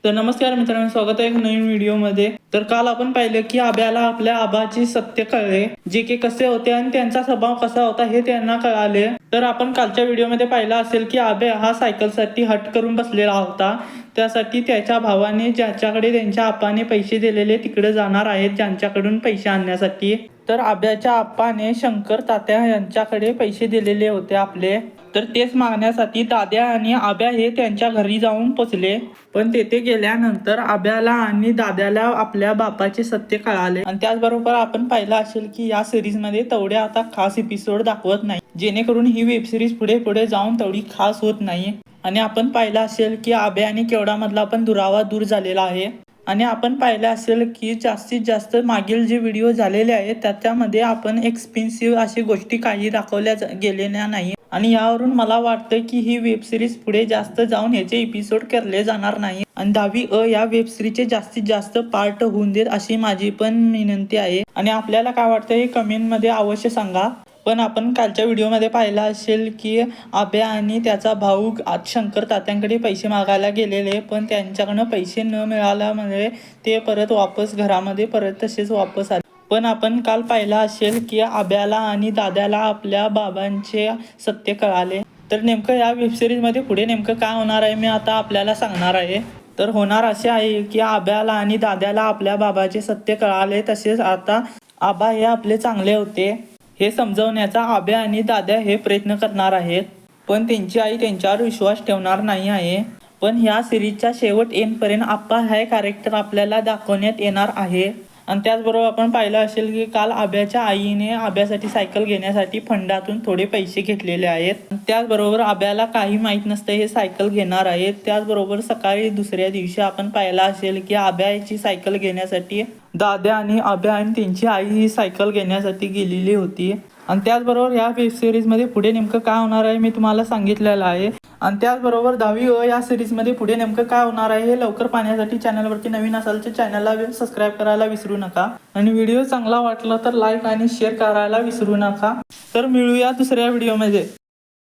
तर नमस्कार मित्रांनो, स्वागत आहे एक नवीन व्हिडिओमध्ये। तर काल आपण पाहिलं की आब्याला आपल्या आबाची सत्य कळले, जे की कसे होते आणि त्यांचा स्वभाव कसा होता हे त्यांना कळाले। तर आपण कालच्या व्हिडिओमध्ये पाहिलं असेल की आब्या हा सायकलसाठी हट करून बसलेला होता। त्यासाठी त्याच्या भावाने ज्याच्याकडे त्यांच्या आपाने पैसे दिलेले तिकडे जाणार आहेत, ज्यांच्याकडून पैसे आणण्यासाठी। तर आब्याच्या आप्पाने शंकर तात्या यांच्याकडे पैसे दिलेले होते आपले, तर तेच मागण्यासाठी दाद्या आणि आब्या हे त्यांच्या घरी जाऊन पोचले। पण तेथे गेल्यानंतर आब्याला आणि दाद्याला आपल्या बापाचे सत्य कळाले। आणि त्याचबरोबर आपण पाहिलं असेल की या सिरीजमध्ये तेवढे आता खास एपिसोड दाखवत नाही, जेणेकरून ही वेब सिरीज पुढे पुढे जाऊन तेवढी खास होत नाही। आणि आपण पाहिलं असेल की आब्या आणि केवडामधला पण दुरावा दूर झालेला आहे। आणि आपण पाहिलं असेल की जास्तीत जास्त मागील जे व्हिडिओ झालेले आहेत त्याच्यामध्ये आपण एक्सपेन्सिव्ह अशी गोष्टी काही दाखवल्या गेलेल्या नाही। आणि यावरून मला वाटतं की ही वेब सिरीज पुढे जास्त जाऊन ह्याचे एपिसोड करले जाणार नाही आणि 10वी या वेब सिरीजचे जास्तीत जास्त पार्ट होऊन देत अशी माझी पण विनंती आहे। आणि आपल्याला काय वाटतं हे कमेंट मध्ये अवश्य सांगा। पण आपण कालच्या व्हिडिओमध्ये पाहिलं असेल की आब्या आणि त्याचा भाऊ शंकर तात्यांकडे पैसे मागायला गेलेले, पण त्यांच्याकडनं पैसे न मिळाल्यामुळे ते परत वापस घरामध्ये परत तसेच वापस आले। पण आपण काल पाहिलं असेल की आब्याला आणि दाद्याला आपल्या बाबांचे सत्य कळाले। तर नेमकं या वेबसिरीजमध्ये पुढे नेमकं काय होणार आहे मी आता आपल्याला सांगणार आहे। तर होणार असे आहे की आब्याला आणि दाद्याला आपल्या बाबाचे सत्य कळाले, तसेच आता आबा हे आपले चांगले होते हे समजवण्याचा आब्या आणि दाद्या हे प्रयत्न करणार आहेत। पण त्यांची आई त्यांच्यावर विश्वास ठेवणार नाही आहे। पण ह्या सिरीजच्या शेवट येईपर्यंत आप्पा हे कॅरेक्टर आपल्याला दाखवण्यात येणार आहे। आणि त्याचबरोबर आपण पाहिलं असेल की काल आब्याच्या आईने आब्यासाठी सायकल घेण्यासाठी फंडातून थोडे पैसे घेतलेले आहेत। त्याचबरोबर आब्याला काही माहीत नसतं हे सायकल घेणार आहेत। त्याचबरोबर सकाळी दुसऱ्या दिवशी आपण पाहिलं असेल की आब्याची सायकल घेण्यासाठी दाद्या आणि आब्या आणि त्यांची आई ही सायकल घेण्यासाठी गेलेली होती। आणि त्याचबरोबर या वेब सिरीजमध्ये पुढे नेमकं काय होणार आहे मी तुम्हाला सांगितलेलं आहे। आणि त्याचबरोबर 10वी या सिरीजमध्ये पुढे नेमकं काय होणार आहे हे लवकर पाहण्यासाठी चॅनलवरती नवीन असाल तर चॅनलला सबस्क्राईब करायला विसरू नका। आणि व्हिडिओ चांगला वाटला तर लाईक आणि शेअर करायला विसरू नका। तर मिळूया दुसऱ्या व्हिडिओमध्ये।